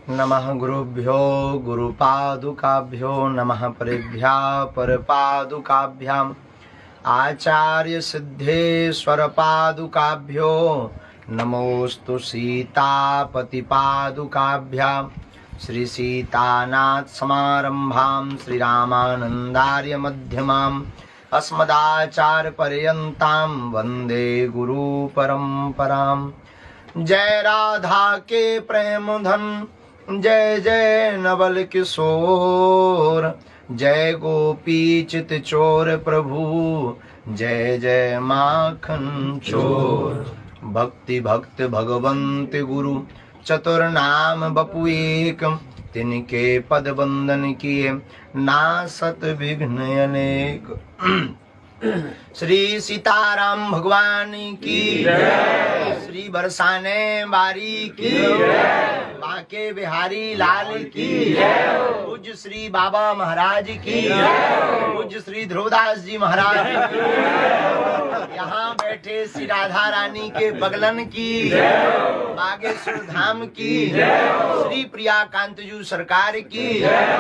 नमः गुरुभ्यो गुरुपादुकाभ्यो नमः परेभ्यः परपादुकाभ्याम् आचार्य सिद्धेश्वर पादुकाभ्यो नमोस्तु सीतापतिपादुकाभ्याम् श्री सीतानाथ समारंभां श्री रामानंदार्य मध्यमाम् अस्मदाचार्य पर्यन्तां वंदे गुरु परंपराम्। जय राधा के प्रेम धन जय जय नवल किशोर, जय गोपी चित चोर प्रभु जय जय माखन चोर। भक्ति भक्त भगवंत गुरु चतुर नाम बपु एक, तिनके पद बंदन किए नासत विघ्न अनेक। श्री सीताराम भगवान की जय, श्री बरसाने बारी की जय, बांके बिहारी लाल की जय, पूज्य श्री बाबा महाराज की जय, पूज्य श्री ध्रुवदास जी महाराज की जय, यहाँ बैठे श्री राधा रानी के बगलन की जय, बागेश्वर धाम की जय, श्री प्रिया कांतजू सरकार की जय,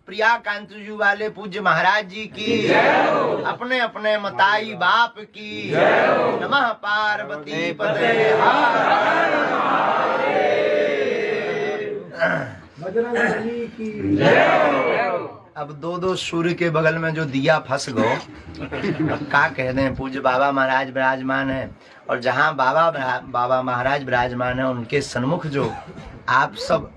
प्रिया कांतजू वाले पूज्य महाराज जी की जय, अपने अपने मताई बाप की जय। नमः पार्वती पते बजरंगबली की जय। अब दो दो सूर्य के बगल में जो दिया फंस गो, अब क्या कह दें। पूज्य बाबा महाराज विराजमान है और जहाँ बाबा महाराज विराजमान है उनके सन्मुख जो आप सब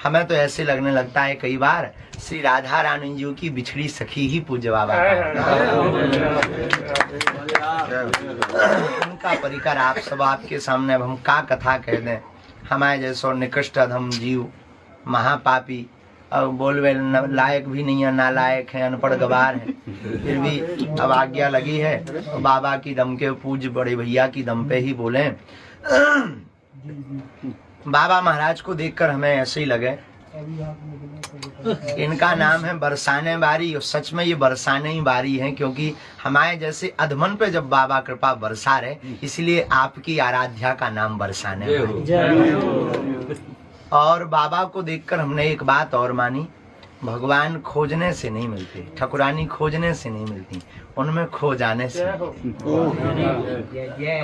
हमें तो ऐसे लगने लगता है कई बार श्री राधा रानी जी की बिछड़ी सखी ही पूज्य बाबा उनका परिकर आप सब आपके सामने। अब हम का कथा कह दें। हमारे जैसो निकृष्ट अधम जीव महापापी और बोलवे लायक भी नहीं है, नालायक है, अनपढ़ गवार है, फिर भी अब आज्ञा लगी है तो बाबा की दम के पूज्य बड़े भैया की दम पे ही बोले। बाबा महाराज को देखकर हमें ऐसे ही लगे इनका नाम है बरसाने बारी, और सच में ये बरसाने ही बारी है, क्योंकि हमारे जैसे अधमन पे जब बाबा कृपा बरसा रहे इसलिए आपकी आराध्या का नाम बरसाने बारी। और बाबा को देखकर हमने एक बात और मानी, भगवान खोजने से नहीं मिलते, ठकुरानी खोजने से नहीं मिलती, उनमें खो जाने से।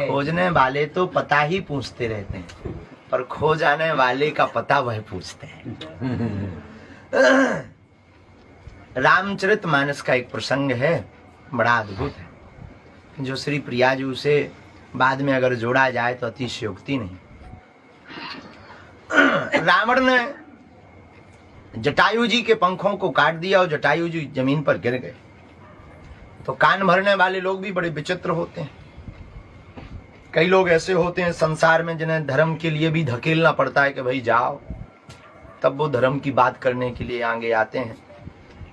खोजने वाले तो पता ही पूछते रहते हैं, पर खो जाने वाले का पता वह पूछते हैं। रामचरितमानस का एक प्रसंग है, बड़ा अद्भुत है, जो श्री प्रिया जी से बाद में अगर जोड़ा जाए तो अतिशयोक्ति नहीं। रावण ने जटायु जी के पंखों को काट दिया और जटायु जी जमीन पर गिर गए। तो कान भरने वाले लोग भी बड़े विचित्र होते हैं। कई लोग ऐसे होते हैं संसार में जिन्हें धर्म के लिए भी धकेलना पड़ता है कि भाई जाओ, तब वो धर्म की बात करने के लिए आगे आते हैं।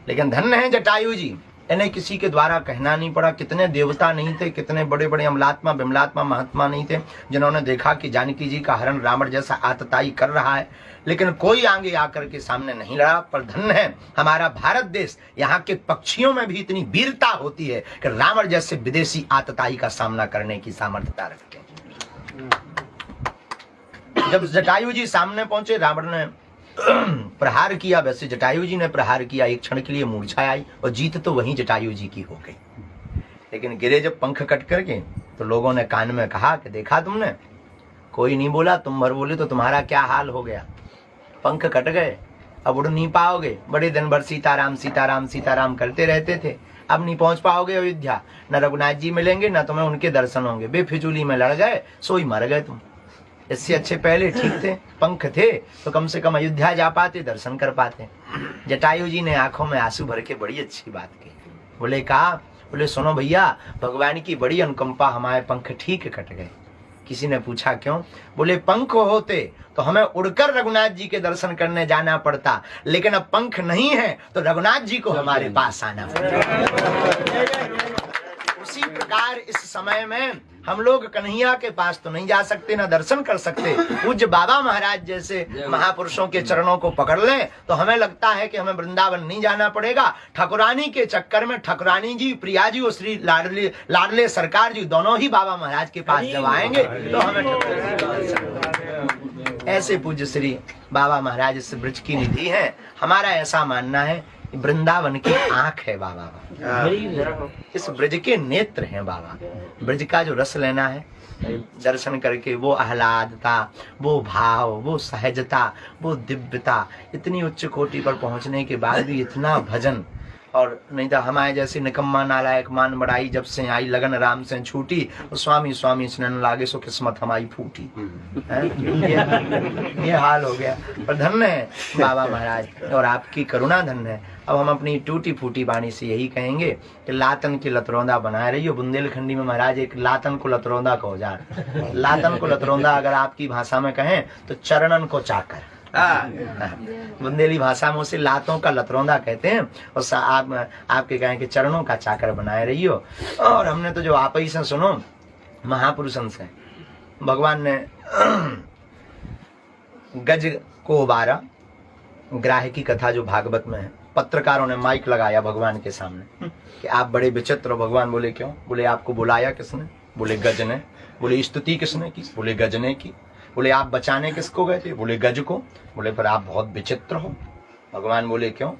लेकिन धन्य है जटायु जी, इन्हें किसी के द्वारा कहना नहीं पड़ा। कितने देवता नहीं थे, कितने बड़े बड़े अमलात्मा बिमलात्मा महात्मा नहीं थे जिन्होंने देखा कि जानकी जी का हरण रावण जैसा आतताई कर रहा है, लेकिन कोई आगे आकर के सामने नहीं लड़ा। पर धन्य है हमारा भारत देश, यहाँ के पक्षियों में भी इतनी वीरता होती है कि रावण जैसे विदेशी आतताई का सामना करने की सामर्थ्यता रखते हैं। जब जटायु जी सामने पहुंचे, रावण ने प्रहार किया, वैसे जटायु जी ने प्रहार किया। एक क्षण के लिए मूर्छा आई और जीत तो वहीं जटायु जी की हो गई। लेकिन गिरे जब पंख कट करके तो लोगों ने कान में कहा कि देखा तुमने, कोई नहीं बोला, तुम भर बोले तो तुम्हारा क्या हाल हो गया। पंख कट गए, अब उड़ नहीं पाओगे। बड़े दिन भर सीताराम सीताराम सीताराम करते रहते थे, अब नहीं पहुंच पाओगे अयोध्या। न रघुनाथ जी मिलेंगे न तुम्हें उनके दर्शन होंगे। बेफिजूली में लड़ गए, सोई मर गए तुम। इससे अच्छे पहले ठीक थे, पंख थे तो कम से कम अयोध्या जा पाते, दर्शन कर पाते। जटायु जी ने आंखों में आंसू भर के बड़ी अच्छी बात की। बोले कहा, बोले सुनो भैया, भगवान की बड़ी अनुकंपा, हमारे पंख ठीक कट गए। किसी ने पूछा क्यों? बोले पंख होते तो हमें उड़कर रघुनाथ जी के दर्शन करने जाना पड़ता, लेकिन अब पंख नहीं है तो रघुनाथ जी को हमारे पास आना पड़ता। उसी प्रकार इस समय में हम लोग कन्हैया के पास तो नहीं जा सकते, ना दर्शन कर सकते। पूज्य बाबा महाराज जैसे महापुरुषों के चरणों को पकड़ लें तो हमें लगता है कि हमें वृंदावन नहीं जाना पड़ेगा। ठाकुरानी के चक्कर में ठाकुरानी जी, प्रिया जी और श्री लाडले सरकार जी दोनों ही बाबा महाराज के पास जब आएंगे तो हमें ऐसे पूज्य श्री बाबा महाराज इस ब्रज की निधि है। हमारा ऐसा मानना है वृंदावन की आंख है बाबा, इस ब्रज के नेत्र हैं बाबा। ब्रज का जो रस लेना है, दर्शन करके वो आह्लादता, वो भाव, वो सहजता, वो दिव्यता, इतनी उच्च कोटि पर पहुंचने के बाद भी इतना भजन। और नहीं तो हमारे जैसी निकम्मा नालायक मान बड़ाई, जब से आई लगन राम से छूटी, स्वामी स्वामी स्नन लागे सो किस्मत हमारी फूटी। ये हाल हो गया। पर धन्य है बाबा महाराज और आपकी करुणा धन्य है। अब हम अपनी टूटी फूटी वाणी से यही कहेंगे कि लातन की लतरौंदा बनाए रही हो। बुंदेलखंडी में महाराज एक लातन को लतरौंदा कहो जा। लातन को लतरौंदा अगर आपकी भाषा में कहें तो चरणन को चाकर, बुंदेली भाषा में उसे लातों का लतरौंदा कहते हैं। और आपके कहें कि चरणों का चाकर बनाए रही हो। और हमने तो जो आप ही से सुनो, महापुरुषन से भगवान ने गज को उबारा, ग्राह की कथा जो भागवत में है। पत्रकारों ने माइक लगाया भगवान के सामने कि आप बड़े विचित्र हो। भगवान बोले क्यों? बोले आपको बुलाया किसने? बोले गज ने। बोले स्तुति किसने की? बोले गज ने की। बोले आप बचाने किसको गए थे? बोले गज को। बोले पर आप बहुत विचित्र हो। भगवान बोले क्यों?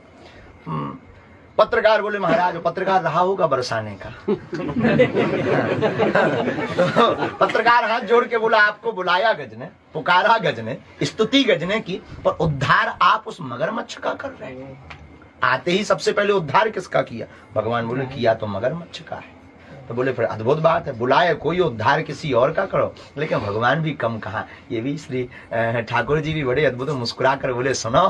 पत्रकार बोले महाराज पत्रकार रहा होगा बरसाने का। तो पत्रकार हाथ जोड़ के बोला आपको बुलाया गज ने, पुकारा गज ने, स्तुति गज ने की, पर उद्धार आप उस मगरमच्छ का कर रहे हैं। आते ही सबसे पहले उद्धार किसका किया? भगवान बोले किया तो मगरमच्छ का है। तो बोले फिर अद्भुत बात है, बुलाए कोई उद्धार किसी और का करो। लेकिन भगवान भी कम कहा। ये भी श्री ठाकुर जी भी बड़े अद्भुत मुस्कुरा कर बोले सुनो,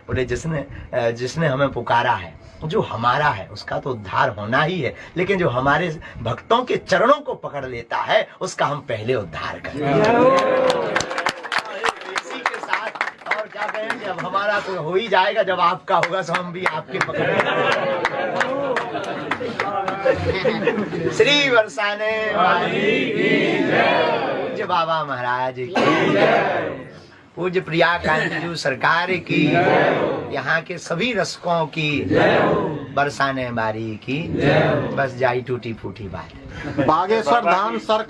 बोले जिसने हमें पुकारा है, जो हमारा है उसका तो उद्धार होना ही है, लेकिन जो हमारे भक्तों के चरणों को पकड़ लेता है उसका हम पहले उद्धार करें। इसी के साथ और क्या कहेंगे, अब हमारा तो हो ही जाएगा, जब आपका होगा तो हम भी आपके पकड़ेंगे। श्री बरसाने वाली की जय, पूज्य बाबा महाराज की जय, पूज्य प्रिया कांति सरकार की, यहाँ के सभी रसकों की, बरसाने बारी की, बस जाई टूटी फूटी बात। बागेश्वर धाम सर